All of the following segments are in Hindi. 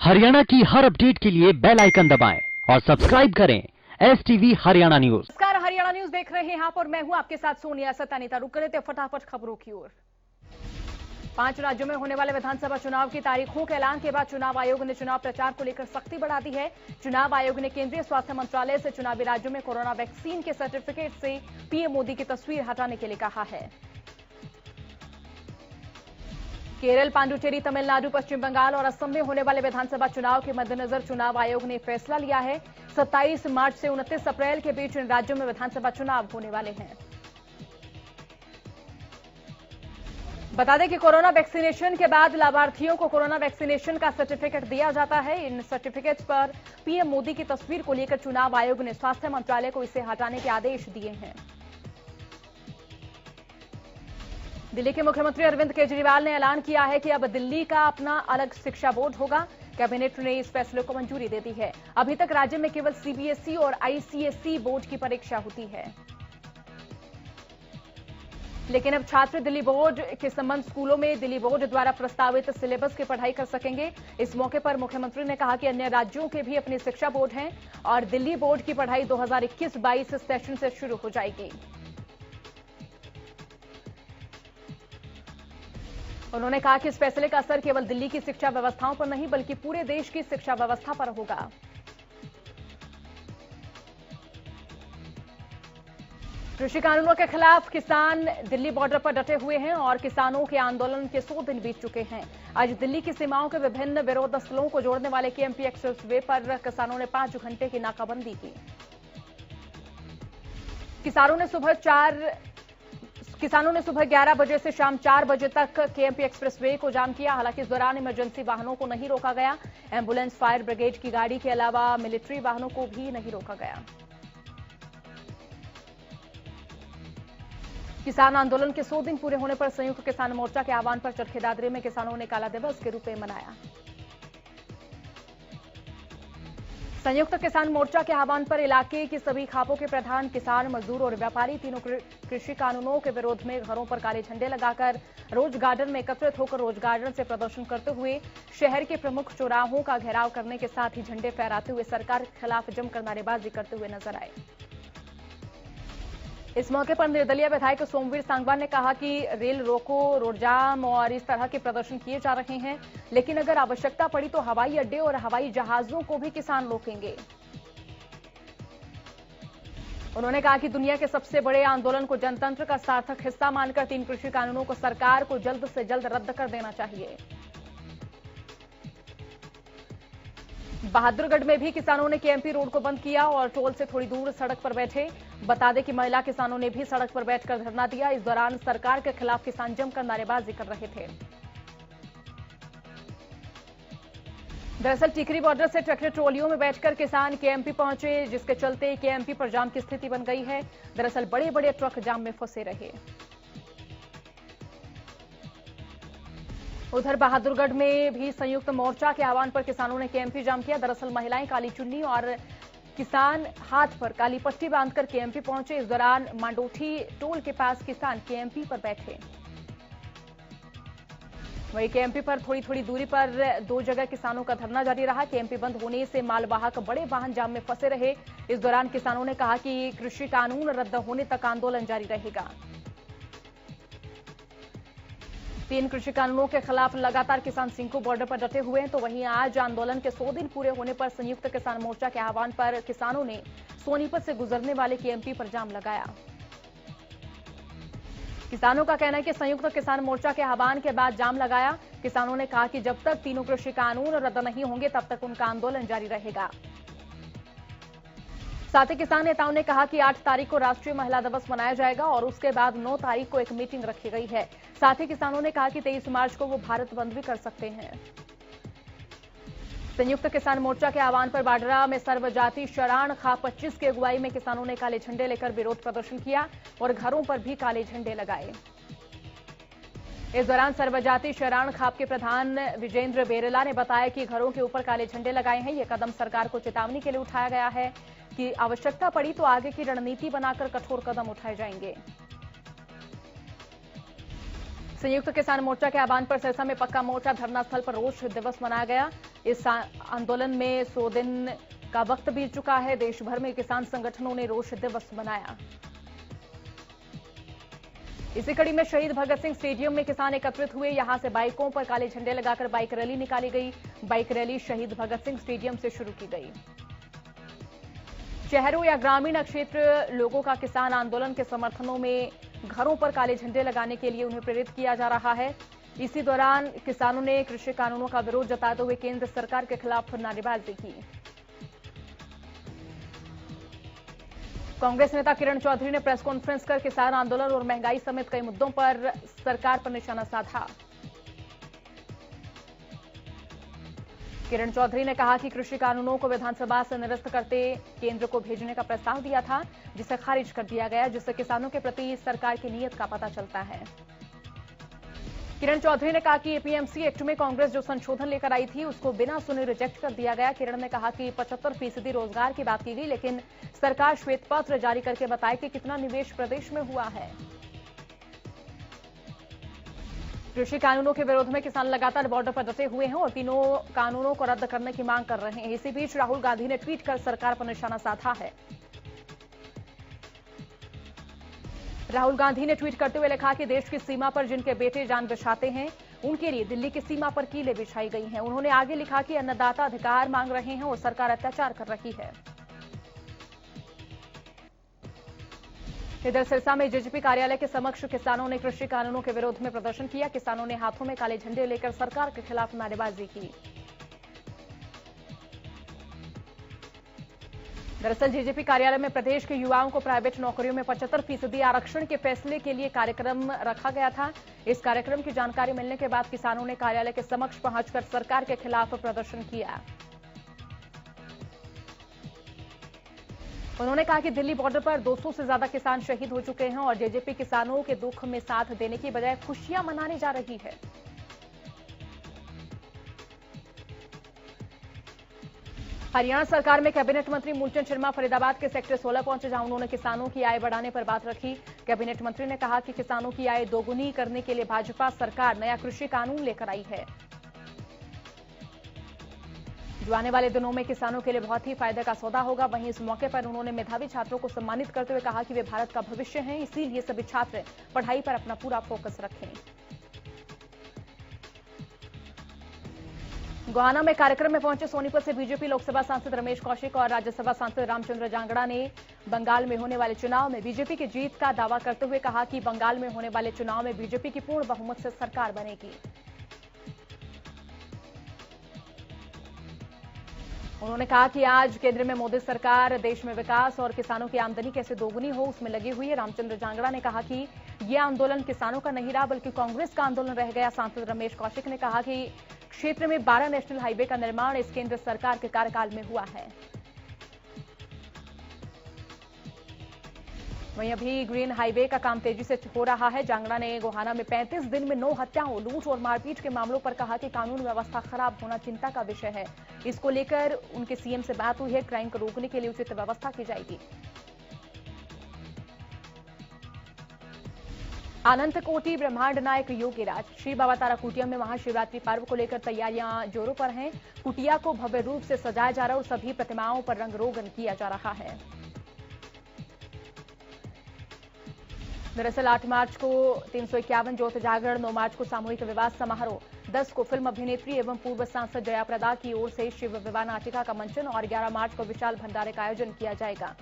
हरियाणा की हर अपडेट के लिए बेल आइकन दबाएं और सब्सक्राइब करें STV हरियाणा न्यूज। नमस्कार, हरियाणा न्यूज देख रहे हैं आप और मैं हूं आपके साथ सोनिया सतानीता। रुक करे थे फटाफट खबरों की ओर। 5 राज्यों में होने वाले विधानसभा चुनाव की तारीखों के ऐलान के बाद चुनाव आयोग ने चुनाव प्रचार को लेकर सख्ती बढ़ा दी है। चुनाव आयोग ने केंद्रीय स्वास्थ्य मंत्रालय से चुनावी राज्यों में कोरोना वैक्सीन के सर्टिफिकेट से पीएम मोदी की तस्वीर हटाने के लिए कहा है। केरल, पांडुचेरी, तमिलनाडु, पश्चिम बंगाल और असम में होने वाले विधानसभा चुनाव के मद्देनजर चुनाव आयोग ने फैसला लिया है। 27 मार्च से 29 अप्रैल के बीच इन राज्यों में विधानसभा चुनाव होने वाले हैं। बता दें कि कोरोना वैक्सीनेशन के बाद लाभार्थियों को कोरोना वैक्सीनेशन का सर्टिफिकेट दिया जाता है। इन सर्टिफिकेट्स पर पीएम मोदी की तस्वीर को लेकर चुनाव आयोग ने स्वास्थ्य मंत्रालय को इसे हटाने के आदेश दिए हैं। दिल्ली के मुख्यमंत्री अरविंद केजरीवाल ने ऐलान किया है कि अब दिल्ली का अपना अलग शिक्षा बोर्ड होगा। कैबिनेट ने इस फैसले को मंजूरी दे दी है। अभी तक राज्य में केवल सीबीएसई और आईसीएसई बोर्ड की परीक्षा होती है, लेकिन अब छात्र दिल्ली बोर्ड के संबंध स्कूलों में दिल्ली बोर्ड द्वारा प्रस्तावित सिलेबस की पढ़ाई कर सकेंगे। इस मौके पर मुख्यमंत्री ने कहा कि अन्य राज्यों के भी अपने शिक्षा बोर्ड हैं और दिल्ली बोर्ड की पढ़ाई 2021-22 सेशन से शुरू हो जाएगी। उन्होंने कहा कि इस फैसले का असर केवल दिल्ली की शिक्षा व्यवस्थाओं पर नहीं बल्कि पूरे देश की शिक्षा व्यवस्था पर होगा। कृषि कानूनों के खिलाफ किसान दिल्ली बॉर्डर पर डटे हुए हैं और किसानों के आंदोलन के 100 दिन बीत चुके हैं। आज दिल्ली की सीमाओं के विभिन्न विरोध स्थलों को जोड़ने वाले केएमपी एक्सप्रेसवे पर किसानों ने 5 घंटे की नाकाबंदी की। किसानों ने सुबह 11 बजे से शाम 4 बजे तक केएमपी एक्सप्रेसवे को जाम किया। हालांकि इस दौरान इमरजेंसी वाहनों को नहीं रोका गया। एम्बुलेंस, फायर ब्रिगेड की गाड़ी के अलावा मिलिट्री वाहनों को भी नहीं रोका गया। किसान आंदोलन के 100 दिन पूरे होने पर संयुक्त किसान मोर्चा के आह्वान पर चरखी दादरी में किसानों ने काला दिवस के रूप में मनाया। संयुक्त किसान मोर्चा के आह्वान पर इलाके की सभी खापों के प्रधान, किसान, मजदूर और व्यापारी तीनों कृषि कानूनों के विरोध में घरों पर काले झंडे लगाकर रोज गार्डन में एकत्रित होकर रोज गार्डन से प्रदर्शन करते हुए शहर के प्रमुख चौराहों का घेराव करने के साथ ही झंडे फहराते हुए सरकार के खिलाफ जमकर नारेबाजी करते हुए नजर आए। इस मौके पर निर्दलीय विधायक सोमवीर सांगवान ने कहा कि रेल रोको, रोड जाम और इस तरह के प्रदर्शन किए जा रहे हैं, लेकिन अगर आवश्यकता पड़ी तो हवाई अड्डे और हवाई जहाजों को भी किसान रोकेंगे। उन्होंने कहा कि दुनिया के सबसे बड़े आंदोलन को जनतंत्र का सार्थक हिस्सा मानकर 3 कृषि कानूनों को सरकार को जल्द से जल्द रद्द कर देना चाहिए। बहादुरगढ़ में भी किसानों ने केएमपी रोड को बंद किया और टोल से थोड़ी दूर सड़क पर बैठे। बता दें कि महिला किसानों ने भी सड़क पर बैठकर धरना दिया। इस दौरान सरकार के खिलाफ किसान जमकर नारेबाजी कर रहे थे। दरअसल टिकरी बॉर्डर से ट्रैक्टर ट्रॉलियों में बैठकर किसान केएमपी पहुंचे, जिसके चलते केएमपी पर जाम की स्थिति बन गई है। दरअसल बड़े बड़े ट्रक जाम में फंसे रहे। उधर बहादुरगढ़ में भी संयुक्त मोर्चा के आह्वान पर किसानों ने केएमपी जाम किया। दरअसल महिलाएं काली चुन्नी और किसान हाथ पर काली पट्टी बांधकर केएमपी पहुंचे। इस दौरान मांडोठी टोल के पास किसान केएमपी पर बैठे। वहीं केएमपी पर थोड़ी थोड़ी दूरी पर 2 जगह किसानों का धरना जारी रहा। केएमपी बंद होने से मालवाहक बड़े वाहन जाम में फंसे रहे। इस दौरान किसानों ने कहा कि कृषि कानून रद्द होने तक आंदोलन जारी रहेगा। 3 कृषि कानूनों के खिलाफ लगातार किसान सिंको बॉर्डर पर डटे हुए हैं। तो वहीं आज आंदोलन के 100 दिन पूरे होने पर संयुक्त किसान मोर्चा के आह्वान पर किसानों ने सोनीपत से गुजरने वाले केएमपी पर जाम लगाया। किसानों का कहना है कि संयुक्त किसान मोर्चा के आह्वान के बाद जाम लगाया। किसानों ने कहा कि जब तक 3 कृषि कानून रद्द नहीं होंगे तब तक उनका आंदोलन जारी रहेगा। साथ ही किसान नेताओं ने कहा कि 8 तारीख को राष्ट्रीय महिला दिवस मनाया जाएगा और उसके बाद 9 तारीख को एक मीटिंग रखी गई है। साथ ही किसानों ने कहा कि 23 मार्च को वो भारत बंद भी कर सकते हैं। संयुक्त किसान मोर्चा के आह्वान पर बाडरा में सर्वजाति शराण खा 25 की अगुवाई में किसानों ने काले झंडे लेकर विरोध प्रदर्शन किया और घरों पर भी काले झंडे लगाए। इस दौरान सर्वजाति शराण खाप के प्रधान विजेंद्र बेरला ने बताया कि घरों के ऊपर काले झंडे लगाए हैं। यह कदम सरकार को चेतावनी के लिए उठाया गया है कि आवश्यकता पड़ी तो आगे की रणनीति बनाकर कठोर कदम उठाए जाएंगे। संयुक्त किसान मोर्चा के आह्वान पर सिरसा में पक्का मोर्चा धरना स्थल पर रोष दिवस मनाया गया। इस आंदोलन में 100 दिन का वक्त बीत चुका है। देश भर में किसान संगठनों ने रोष दिवस मनाया। इसी कड़ी में शहीद भगत सिंह स्टेडियम में किसान एकत्रित हुए। यहां से बाइकों पर काले झंडे लगाकर बाइक रैली निकाली गई। बाइक रैली शहीद भगत सिंह स्टेडियम से शुरू की गई। शहरों या ग्रामीण क्षेत्र लोगों का किसान आंदोलन के समर्थनों में घरों पर काले झंडे लगाने के लिए उन्हें प्रेरित किया जा रहा है। इसी दौरान किसानों ने कृषि कानूनों का विरोध जताते हुए केंद्र सरकार के खिलाफ नारेबाजी की। कांग्रेस नेता किरण चौधरी ने प्रेस कॉन्फ्रेंस कर किसान आंदोलन और महंगाई समेत कई मुद्दों पर सरकार पर निशाना साधा। किरण चौधरी ने कहा कि कृषि कानूनों को विधानसभा से निरस्त करते केंद्र को भेजने का प्रस्ताव दिया था, जिसे खारिज कर दिया गया, जिससे किसानों के प्रति सरकार की नीयत का पता चलता है। किरण चौधरी ने कहा कि एपीएमसी एक्ट में कांग्रेस जो संशोधन लेकर आई थी उसको बिना सुने रिजेक्ट कर दिया गया। किरण ने कहा कि 75% रोजगार की बात की गई, लेकिन सरकार श्वेत पत्र जारी करके बताए कि कितना निवेश प्रदेश में हुआ है। कृषि कानूनों के विरोध में किसान लगातार बॉर्डर पर डटे हुए हैं और तीनों कानूनों को रद्द करने की मांग कर रहे हैं। इसी बीच राहुल गांधी ने ट्वीट कर सरकार पर निशाना साधा है। राहुल गांधी ने ट्वीट करते हुए लिखा कि देश की सीमा पर जिनके बेटे जान बिछाते हैं उनके लिए दिल्ली की सीमा पर कीलें बिछाई गई हैं। उन्होंने आगे लिखा कि अन्नदाता अधिकार मांग रहे हैं और सरकार अत्याचार कर रही है। इधर सिरसा में जेजेपी कार्यालय के समक्ष किसानों ने कृषि कानूनों के विरोध में प्रदर्शन किया। किसानों ने हाथों में काले झंडे लेकर सरकार के खिलाफ नारेबाजी की। दरअसल जेजेपी कार्यालय में प्रदेश के युवाओं को प्राइवेट नौकरियों में 75% आरक्षण के फैसले के लिए कार्यक्रम रखा गया था। इस कार्यक्रम की जानकारी मिलने के बाद किसानों ने कार्यालय के समक्ष पहुंचकर सरकार के खिलाफ प्रदर्शन किया। उन्होंने कहा कि दिल्ली बॉर्डर पर 200 से ज्यादा किसान शहीद हो चुके हैं और जेजेपी किसानों के दुख में साथ देने की बजाय खुशियां मनाने जा रही है। हरियाणा सरकार में कैबिनेट मंत्री मूलचंद शर्मा फरीदाबाद के सेक्टर 16 पहुंचे, जहां उन्होंने किसानों की आय बढ़ाने पर बात रखी। कैबिनेट मंत्री ने कहा कि किसानों की आय दोगुनी करने के लिए भाजपा सरकार नया कृषि कानून लेकर आई है, जो आने वाले दिनों में किसानों के लिए बहुत ही फायदे का सौदा होगा। वहीं इस मौके पर उन्होंने मेधावी छात्रों को सम्मानित करते हुए कहा कि वे भारत का भविष्य हैं, इसीलिए सभी छात्र पढ़ाई पर अपना पूरा फोकस रखें। गोहाना में कार्यक्रम में पहुंचे सोनीपत से बीजेपी लोकसभा सांसद रमेश कौशिक और राज्यसभा सांसद रामचंद्र जांगड़ा ने बंगाल में होने वाले चुनाव में बीजेपी की जीत का दावा करते हुए कहा कि बंगाल में होने वाले चुनाव में बीजेपी की पूर्ण बहुमत से सरकार बनेगी। उन्होंने कहा कि आज केंद्र में मोदी सरकार देश में विकास और किसानों की आमदनी कैसे दोगुनी हो उसमें लगी हुई है। रामचंद्र जांगड़ा ने कहा कि यह आंदोलन किसानों का नहीं रहा बल्कि कांग्रेस का आंदोलन रह गया। सांसद रमेश कौशिक ने कहा कि क्षेत्र में 12 नेशनल हाईवे का निर्माण इस केंद्र सरकार के कार्यकाल में हुआ है। वहीं अभी ग्रीन हाईवे का काम तेजी से हो रहा है। जांगड़ा ने गोहाना में 35 दिन में 9 हत्याओं, लूट और मारपीट के मामलों पर कहा कि कानून व्यवस्था खराब होना चिंता का विषय है। इसको लेकर उनके सीएम से बात हुई है। क्राइम को रोकने के लिए उचित व्यवस्था की जाएगी। अनंत कोटि ब्रह्मांड नायक योगीराज श्री बाबा तारा कुटिया में महाशिवरात्रि पर्व को लेकर तैयारियां जोरों पर हैं। कुटिया को भव्य रूप से सजाया जा रहा है और सभी प्रतिमाओं पर रंग रोगन किया जा रहा है। दरअसल 8 मार्च को 351 ज्योत जागरण, 9 मार्च को सामूहिक विवाह समारोह, 10 को फिल्म अभिनेत्री एवं पूर्व सांसद जया प्रदा की ओर से शिव विवाह नाटिका का मंचन और 11 मार्च को विशाल भंडारे का आयोजन किया जाएगा।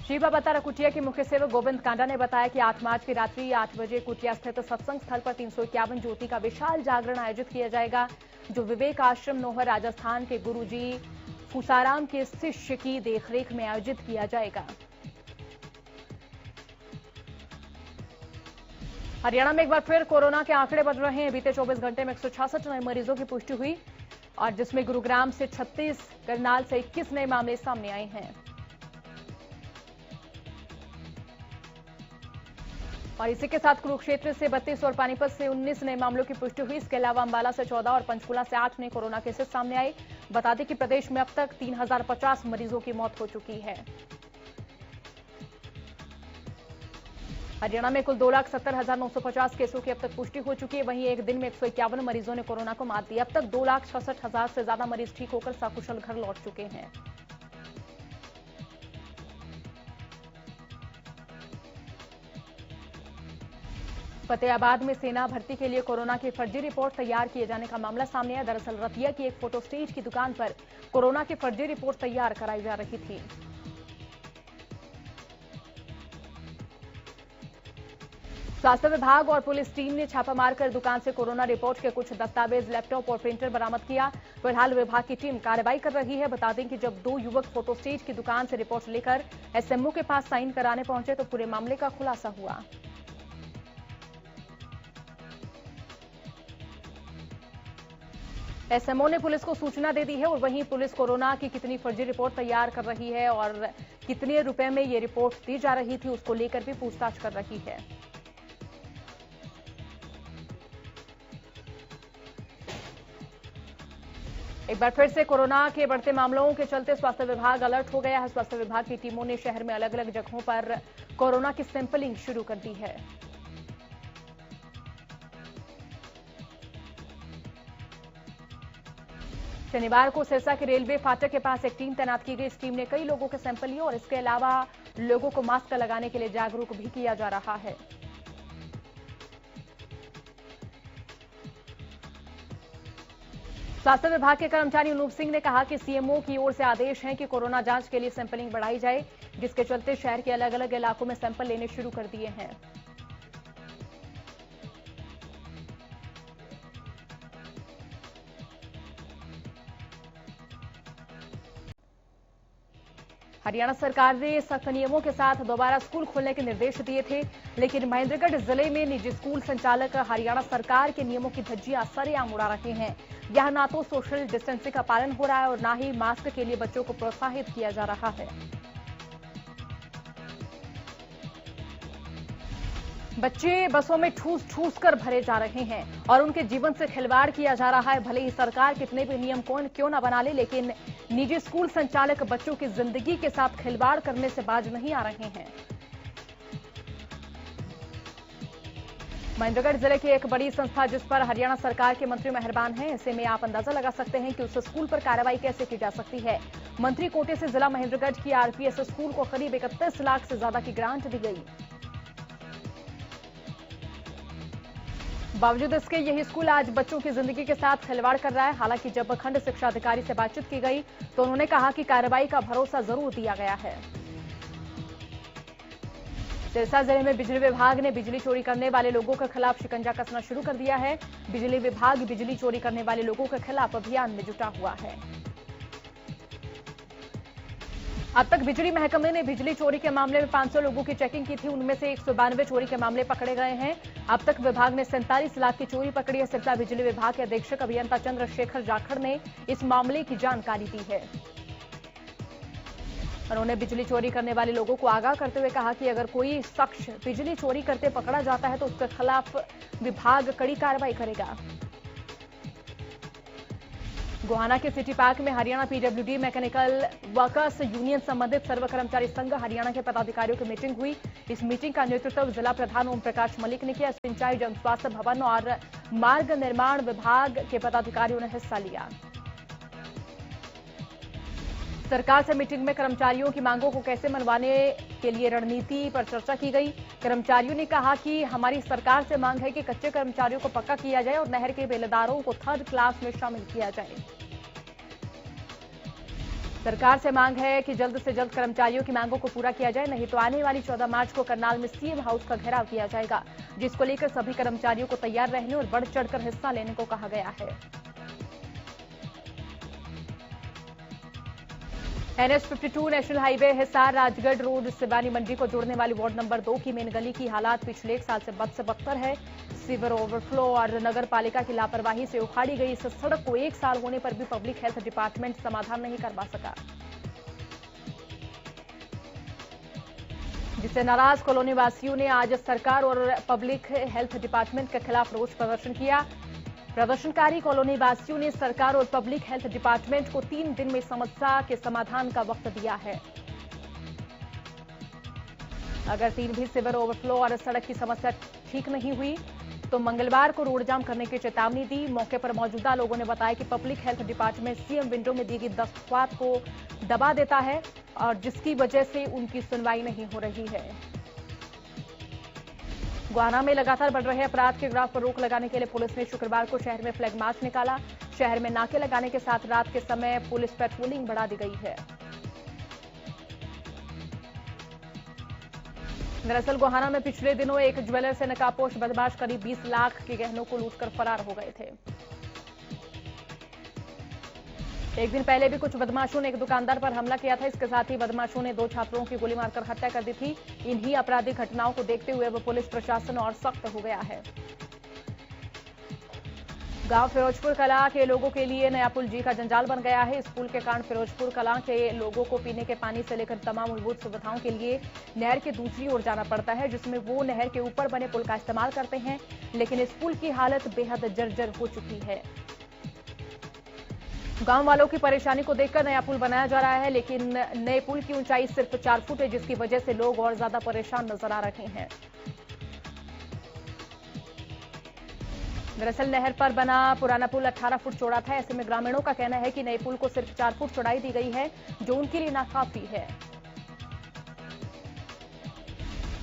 श्री बाबा तारा कुटिया के मुख्य सेवक गोविंद कांडा ने बताया कि 8 मार्च की रात्रि 8 बजे कुटिया स्थित सत्संग स्थल पर 351 ज्योति का विशाल जागरण आयोजित किया जाएगा, जो विवेक आश्रम नोहर राजस्थान के गुरुजी फूसाराम के शिष्य की देखरेख में आयोजित किया जाएगा। हरियाणा में एक बार फिर कोरोना के आंकड़े बढ़ रहे हैं। बीते 24 घंटे में 166 नए मरीजों की पुष्टि हुई और जिसमें गुरुग्राम से 36, करनाल से 21 नए मामले सामने आए हैं। और इसी के साथ कुरुक्षेत्र से 32 और पानीपत से 19 नए मामलों की पुष्टि हुई। इसके अलावा अंबाला से 14 और पंचकुला से 8 नए कोरोना केसेस सामने आए। बता दें कि प्रदेश में अब तक 3050 मरीजों की मौत हो चुकी है। हरियाणा में कुल 2,70,950 केसों की अब तक पुष्टि हो चुकी है। वहीं एक दिन में 151 मरीजों ने कोरोना को मात दी। अब तक 2,66,000 से ज्यादा मरीज ठीक होकर सकुशल घर लौट चुके हैं। फतेहाबाद में सेना भर्ती के लिए कोरोना की फर्जी रिपोर्ट तैयार किए जाने का मामला सामने आया। दरअसल रतिया की एक फोटो स्टेज की दुकान पर कोरोना की फर्जी रिपोर्ट तैयार कराई जा रही थी। स्वास्थ्य विभाग और पुलिस टीम ने छापा मारकर दुकान से कोरोना रिपोर्ट के कुछ दस्तावेज, लैपटॉप और प्रिंटर बरामद किया। फिलहाल विभाग की टीम कार्रवाई कर रही है। बता दें कि जब दो युवक फोटो स्टेज की दुकान से रिपोर्ट लेकर एसएमओ के पास साइन कराने पहुंचे तो पूरे मामले का खुलासा हुआ। एसएमओ ने पुलिस को सूचना दे दी है और वहीं पुलिस कोरोना की कितनी फर्जी रिपोर्ट तैयार कर रही है और कितने रुपए में ये रिपोर्ट दी जा रही थी उसको लेकर भी पूछताछ कर रही है। एक बार फिर से कोरोना के बढ़ते मामलों के चलते स्वास्थ्य विभाग अलर्ट हो गया है। स्वास्थ्य विभाग की टीमों ने शहर में अलग अलग जगहों पर कोरोना की सैंपलिंग शुरू कर दी है। शनिवार को सिरसा के रेलवे फाटक के पास एक टीम तैनात की गई। इस टीम ने कई लोगों के सैंपल लिए और इसके अलावा लोगों को मास्क लगाने के लिए जागरूक भी किया जा रहा है। स्वास्थ्य विभाग के कर्मचारी अनूप सिंह ने कहा कि सीएमओ की ओर से आदेश है कि कोरोना जांच के लिए सैंपलिंग बढ़ाई जाए, जिसके चलते शहर के अलग अलग इलाकों में सैंपल लेने शुरू कर दिए हैं। हरियाणा सरकार ने सख्त नियमों के साथ दोबारा स्कूल खोलने के निर्देश दिए थे, लेकिन महेंद्रगढ़ जिले में निजी स्कूल संचालक हरियाणा सरकार के नियमों की धज्जियां सरेआम उड़ा रहे हैं। यहां ना तो सोशल डिस्टेंसिंग का पालन हो रहा है और ना ही मास्क के लिए बच्चों को प्रोत्साहित किया जा रहा है। बच्चे बसों में ठूस ठूस कर भरे जा रहे हैं और उनके जीवन से खिलवाड़ किया जा रहा है। भले ही सरकार कितने भी नियम क्यों न बना ले, लेकिन निजी स्कूल संचालक बच्चों की जिंदगी के साथ खिलवाड़ करने से बाज नहीं आ रहे हैं। महेंद्रगढ़ जिले की एक बड़ी संस्था जिस पर हरियाणा सरकार के मंत्री मेहरबान हैं, ऐसे में आप अंदाजा लगा सकते हैं कि उस स्कूल पर कार्रवाई कैसे की जा सकती है। मंत्री कोटे से जिला महेंद्रगढ़ की आरपीएस स्कूल को करीब 31 लाख से ज्यादा की ग्रांट दी गई। बावजूद इसके यही स्कूल आज बच्चों की जिंदगी के साथ खिलवाड़ कर रहा है। हालांकि जब खंड शिक्षा अधिकारी से बातचीत की गई तो उन्होंने कहा कि कार्रवाई का भरोसा जरूर दिया गया है। सिरसा जिले में बिजली विभाग ने बिजली चोरी करने वाले लोगों के खिलाफ शिकंजा कसना शुरू कर दिया है। बिजली विभाग बिजली चोरी करने वाले लोगों के खिलाफ अभियान में जुटा हुआ है। अब तक बिजली महकमे ने बिजली चोरी के मामले में 500 लोगों की चेकिंग की थी। उनमें से 192 चोरी के मामले पकड़े गए हैं। अब तक विभाग ने 47 लाख की चोरी पकड़ी है। सिरसा बिजली विभाग के अधीक्षक अभियंता चंद्रशेखर जाखड़ ने इस मामले की जानकारी दी है। उन्होंने बिजली चोरी करने वाले लोगों को आगाह करते हुए कहा कि अगर कोई शख्स बिजली चोरी करते पकड़ा जाता है तो उसके खिलाफ विभाग कड़ी कार्रवाई करेगा। गोहाना के सिटी पार्क में Haryana PWD mechanical workers union संबंधित सर्व कर्मचारी संघ हरियाणा के पदाधिकारियों की मीटिंग हुई। इस मीटिंग का नेतृत्व जिला प्रधान ओम प्रकाश मलिक ने किया। सिंचाई, जन स्वास्थ्य, भवन और मार्ग निर्माण विभाग के पदाधिकारियों ने हिस्सा लिया। सरकार से मीटिंग में कर्मचारियों की मांगों को कैसे मनवाने के लिए रणनीति पर चर्चा की गई। कर्मचारियों ने कहा कि हमारी सरकार से मांग है कि कच्चे कर्मचारियों को पक्का किया जाए और नहर के बेलदारों को 3rd क्लास में शामिल किया जाए। सरकार से मांग है कि जल्द से जल्द कर्मचारियों की मांगों को पूरा किया जाए, नहीं तो आने वाली 14 मार्च को करनाल में सीएम हाउस का घेराव किया जाएगा, जिसको लेकर सभी कर्मचारियों को तैयार रहने और बढ़ चढ़कर हिस्सा लेने को कहा गया है। NH52 national highway Hisar Rajgarh road Siwani Mandi को जोड़ने वाली वार्ड नंबर 2 की मेन गली की हालात पिछले 1 साल से बद से बदतर है। सीवर ओवरफ्लो और नगर पालिका की लापरवाही से उखाड़ी गई इस सड़क को 1 साल होने पर भी पब्लिक हेल्थ डिपार्टमेंट समाधान नहीं करवा सका, जिससे नाराज कॉलोनी वासियों ने आज सरकार और पब्लिक हेल्थ डिपार्टमेंट के खिलाफ रोष प्रदर्शन किया। प्रदर्शनकारी कॉलोनी वासियों ने सरकार और पब्लिक हेल्थ डिपार्टमेंट को 3 दिन में समस्या के समाधान का वक्त दिया है। अगर 3 भी सीवर ओवरफ्लो और सड़क की समस्या ठीक नहीं हुई तो मंगलवार को रोड जाम करने की चेतावनी दी। मौके पर मौजूदा लोगों ने बताया कि public health department CM window में दी गई दरख्वास्त को दबा देता है और जिसकी वजह से उनकी सुनवाई नहीं हो रही है। गोहाना में लगातार बढ़ रहे अपराध के ग्राफ पर रोक लगाने के लिए पुलिस ने शुक्रवार को शहर में फ्लैग मार्च निकाला। शहर में नाके लगाने के साथ रात के समय पुलिस पेट्रोलिंग बढ़ा दी गई है। दरअसल गोहाना में पिछले दिनों एक ज्वेलर से नकाबपोश बदमाश करीब 20 लाख के गहनों को लूटकर फरार हो गए थे। एक दिन पहले भी कुछ बदमाशों ने एक दुकानदार पर हमला किया था। इसके साथ ही बदमाशों ने 2 छात्रों की गोली मारकर हत्या कर दी थी। इन्हीं आपराधिक घटनाओं को देखते हुए अब पुलिस प्रशासन और सख्त हो गया है। गांव फिरोजपुर कला के लोगों के लिए नया पुल जी का जंजाल बन गया है। इस पुल के कारण फिरोजपुर कला के लोगों को पीने के पानी से लेकर तमाम मूलभूत सुविधाओं के लिए नहर के दूसरी ओर जाना पड़ता है, जिसमें वो नहर के ऊपर बने पुल का इस्तेमाल करते हैं। लेकिन इस पुल की हालत बेहद जर्जर हो चुकी है। गांव वालों की परेशानी को देखकर नया पुल बनाया जा रहा है, लेकिन नए पुल की ऊंचाई सिर्फ 4 फुट है, जिसकी वजह से लोग और ज्यादा परेशान नजर आ रहे हैं। दरअसल नहर पर बना पुराना पुल 18 फुट चौड़ा था। ऐसे में ग्रामीणों का कहना है कि नए पुल को सिर्फ 4 फुट चौड़ाई दी गई है, जो उनके लिए नाकाफी है।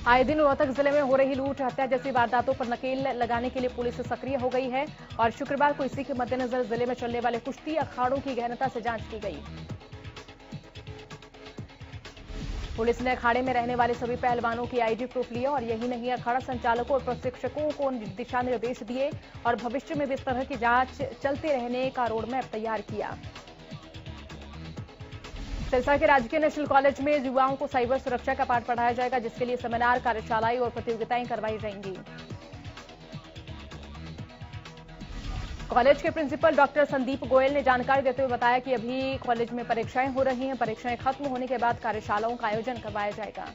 आए दिन रोहतक जिले में हो रही लूट हत्या जैसी वारदातों पर नकेल लगाने के लिए पुलिस सक्रिय हो गई है और शुक्रवार को इसी के मद्देनजर जिले में चलने वाले कुश्ती अखाड़ों की गहनता से जांच की गई। पुलिस ने अखाड़े में रहने वाले सभी पहलवानों की आईडी प्रूफ लिया और यही नहीं, अखाड़ा संचालकों और प्रशिक्षकों को दिशा निर्देश दिए और भविष्य में भी इस तरह की जांच चलते रहने का रोड मैप तैयार किया। सिरसा के राजकीय नेशनल कॉलेज में युवाओं को साइबर सुरक्षा का पाठ पढ़ाया जाएगा, जिसके लिए सेमिनार, कार्यशालाएं और प्रतियोगिताएं करवाई जाएंगी। कॉलेज के प्रिंसिपल डॉक्टर संदीप गोयल ने जानकारी देते हुए बताया कि अभी कॉलेज में परीक्षाएं हो रही हैं। परीक्षाएं खत्म होने के बाद कार्यशालाओं का आयोजन करवाया जाएगा।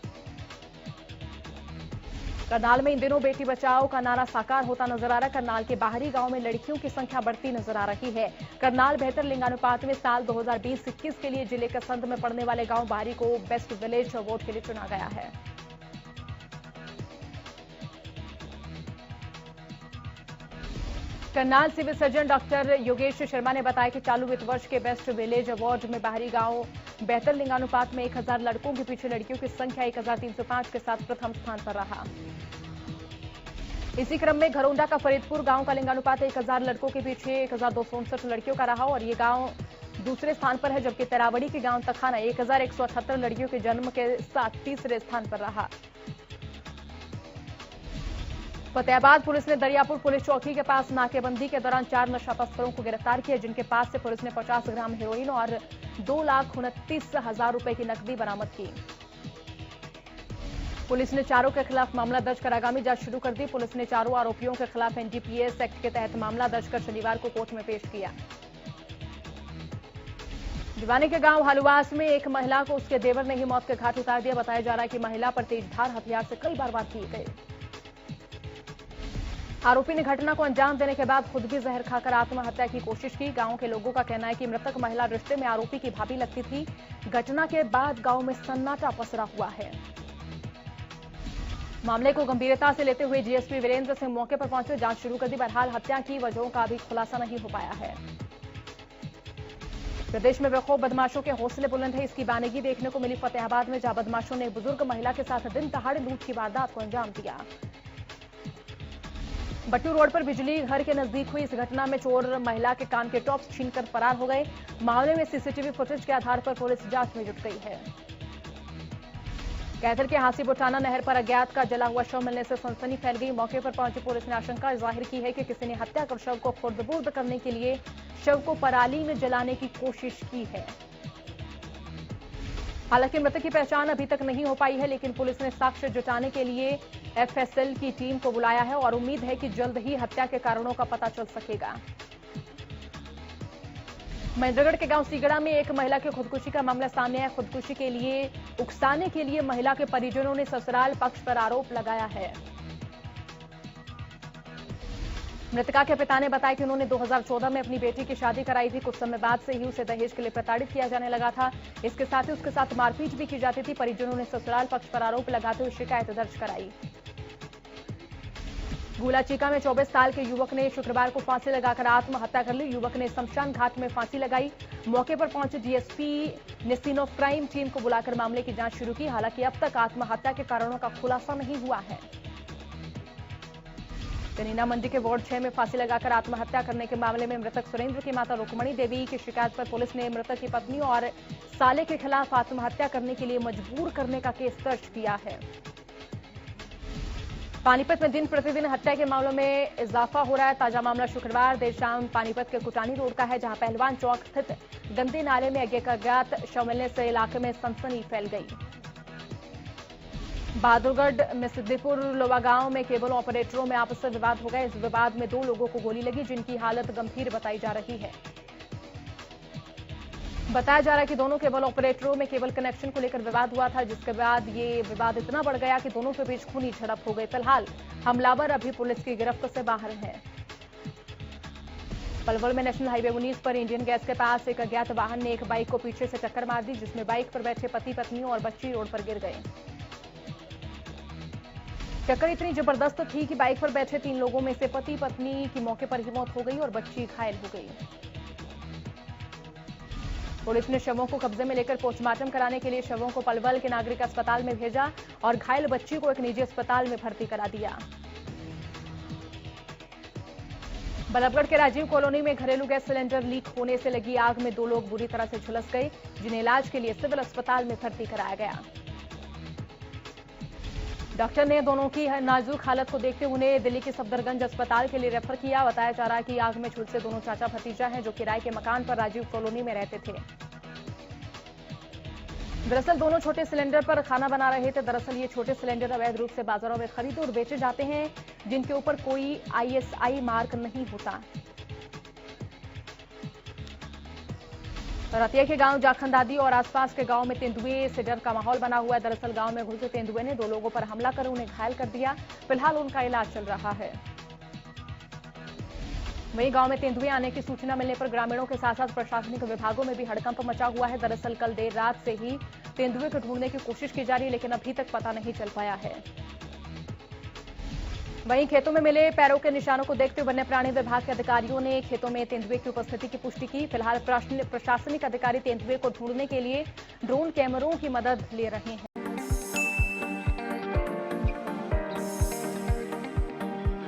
करनाल में इन दिनों बेटी बचाओ का नारा साकार होता नजर आ रहा है। करनाल के बाहरी गांव में लड़कियों की संख्या बढ़ती नजर आ रही है। करनाल बेहतर लिंगानुपात में साल 2020-21 के लिए जिले के संद में पड़ने वाले गांव बाहरी को बेस्ट विलेज अवार्ड के लिए चुना गया है। Karnal civil surgeon doctor Yogesh Sharma ने बताया कि चालू वित्त वर्ष के बेस्ट विलेज अवार्ड में बाहरी गांव बेहतर लिंगानुपात में 1000 लड़कों के पीछे लड़कियों की संख्या 1305 के साथ प्रथम स्थान पर रहा। इसी क्रम में घरौंडा का फरीदपुर गांव का लिंगानुपात 1000 लड़कों के पीछे 1259 लड़कियों का रहा और ये गांव दूसरे स्थान पर है, जबकि तेरावड़ी के गांव तखाना 1178 लड़कियों के जन्म के साथ तीसरे स्थान पर रहा। फतेहाबाद पुलिस ने दरियापुर पुलिस चौकी के पास नाकेबंदी के दौरान 4 नशा तस्करों को गिरफ्तार किया, जिनके पास से पुलिस ने 50 ग्राम हेरोइन और 2,29,000 रुपए की नकदी बरामद की। पुलिस ने चारों के खिलाफ मामला दर्ज कर आगामी जांच शुरू कर दी। पुलिस ने चारों आरोपियों के खिलाफ एनडीपीएस एक्ट के तहत मामला दर्ज कर शनिवार को कोर्ट में पेश किया। भिवानी के गांव हालुवास में एक महिला को उसके देवर ने ही मौत के घाट उतार दिया। बताया जा रहा है कि महिला पर तेजधार हथियार से कई बार वार किए गए। आरोपी ने घटना को अंजाम देने के बाद खुद भी जहर खाकर आत्महत्या की कोशिश की। गांव के लोगों का कहना है कि मृतक महिला रिश्ते में आरोपी की भाभी लगती थी। घटना के बाद गांव में सन्नाटा पसरा हुआ है। मामले को गंभीरता से लेते हुए डीएसपी वीरेंद्र सिंह मौके पर पहुंचे, जांच शुरू कर दी। बहरहाल हत्या की वजहों का अभी खुलासा नहीं हो पाया है। प्रदेश में बेखौफ बदमाशों के हौसले बुलंद है, इसकी बानगी देखने को मिली फतेहाबाद में, जहां बदमाशों ने बुजुर्ग महिला के साथ दिन दहाड़े लूट की वारदात को अंजाम दिया। बट्टू रोड पर बिजली घर के नजदीक हुई इस घटना में चोर महिला के कान के टॉप्स छीनकर फरार हो गए। मामले में सीसीटीवी फुटेज के आधार पर पुलिस जांच में जुट गई है। कैथल के हांसी बुटाना नहर पर अज्ञात का जला हुआ शव मिलने से सनसनी फैल गई। मौके पर पहुंची पुलिस ने आशंका जाहिर की है कि किसी ने हत्या कर शव को खुर्द-बुर्द करने के लिए शव को पराली में जलाने की कोशिश की है। हालांकि मृतक की पहचान अभी तक नहीं हो पाई है, लेकिन पुलिस ने साक्ष्य जुटाने के लिए एफएसएल की टीम को बुलाया है और उम्मीद है कि जल्द ही हत्या के कारणों का पता चल सकेगा। महेंद्रगढ़ के गांव सीगड़ा में एक महिला की खुदकुशी का मामला सामने आया। खुदकुशी के लिए उकसाने के लिए महिला के परिजनों ने ससुराल पक्ष पर आरोप लगाया है। मृतका के पिता ने बताया कि उन्होंने 2014 में अपनी बेटी की शादी कराई थी। कुछ समय बाद से ही उसे दहेज के लिए प्रताड़ित किया जाने लगा था। इसके साथ ही उसके साथ मारपीट भी की जाती थी। परिजनों ने ससुराल पक्ष पर आरोप लगाते हुए शिकायत दर्ज कराई। गुलाचीका में 24 साल के युवक ने शुक्रवार को फांसी लगाकर आत्महत्या कर ली। युवक ने शमशान घाट में फांसी लगाई। मौके पर पहुंचे डीएसपी ने सीन ऑफ क्राइम टीम को बुलाकर मामले की जांच शुरू की। हालांकि अब तक आत्महत्या के कारणों का खुलासा नहीं हुआ है। कनीना मंडी के वार्ड 6 में फांसी लगाकर आत्महत्या करने के मामले में मृतक सुरेंद्र की माता रुक्मणी देवी की शिकायत पर पुलिस ने मृतक की पत्नी और साले के खिलाफ आत्महत्या करने के लिए मजबूर करने का केस दर्ज किया है। पानीपत में दिन प्रतिदिन हत्या के मामलों में इजाफा हो रहा है। ताजा मामला शुक्रवार देर शाम पानीपत के कुटानी रोड का है, जहां पहलवान चौक स्थित गंदे नाले में एक अज्ञात शव मिलने से इलाके में सनसनी फैल गई। बहादुरगढ़ में सिद्दीपुर लोवा गांव में केबल ऑपरेटरों में आपस में विवाद हो गया। इस विवाद में 2 लोगों को गोली लगी, जिनकी हालत गंभीर बताई जा रही है। बताया जा रहा है कि दोनों केबल ऑपरेटरों में केबल कनेक्शन को लेकर विवाद हुआ था, जिसके बाद ये विवाद इतना बढ़ गया कि दोनों के बीच खूनी झड़प हो गई। फिलहाल हमलावर अभी पुलिस की गिरफ्त से बाहर है। पलवल में नेशनल हाईवे 19 पर इंडियन गैस के पास एक अज्ञात वाहन ने एक बाइक को पीछे से टक्कर मार दी, जिसमें बाइक पर बैठे पति पत्नी और बच्ची रोड पर गिर गए। टक्कर इतनी जबरदस्त थी कि बाइक पर बैठे 3 लोगों में से पति पत्नी की मौके पर ही मौत हो गई और बच्ची घायल हो गई। पुलिस ने शवों को कब्जे में लेकर पोस्टमार्टम कराने के लिए शवों को पलवल के नागरिक अस्पताल में भेजा और घायल बच्ची को एक निजी अस्पताल में भर्ती करा दिया। बल्लभगढ़ के राजीव कॉलोनी में घरेलू गैस सिलेंडर लीक होने से लगी आग में 2 लोग बुरी तरह से झुलस गए, जिन्हें इलाज के लिए सिविल अस्पताल में भर्ती कराया गया। डॉक्टर ने दोनों की नाजुक हालत को देखते हुए उन्हें दिल्ली के सफदरगंज अस्पताल के लिए रेफर किया। बताया जा रहा है कि आग में झुलसे दोनों चाचा भतीजा हैं, जो किराए के मकान पर राजीव कॉलोनी में रहते थे। दरअसल दोनों छोटे सिलेंडर पर खाना बना रहे थे। दरअसल ये छोटे सिलेंडर अवैध रूप से बाजारों में खरीदे और बेचे जाते हैं, जिनके ऊपर कोई ISI मार्क नहीं होता। रतिया के गांव जाखंदादी और आसपास के गांव में तेंदुए से डर का माहौल बना हुआ है। दरअसल गांव में घुसे तेंदुए ने 2 लोगों पर हमला कर उन्हें घायल कर दिया। फिलहाल उनका इलाज चल रहा है। वहीं गांव में तेंदुए आने की सूचना मिलने पर ग्रामीणों के साथ साथ प्रशासनिक विभागों में भी हड़कंप मचा हुआ है। दरअसल कल देर रात से ही तेंदुए को ढूंढने की कोशिश की जा रही है, लेकिन अभी तक पता नहीं चल पाया है। वहीं खेतों में मिले पैरों के निशानों को देखते हुए वन्य प्राणी विभाग के अधिकारियों ने खेतों में तेंदुए की उपस्थिति की पुष्टि की। फिलहाल प्रशासनिक अधिकारी तेंदुए को ढूंढने के लिए ड्रोन कैमरों की मदद ले रहे हैं।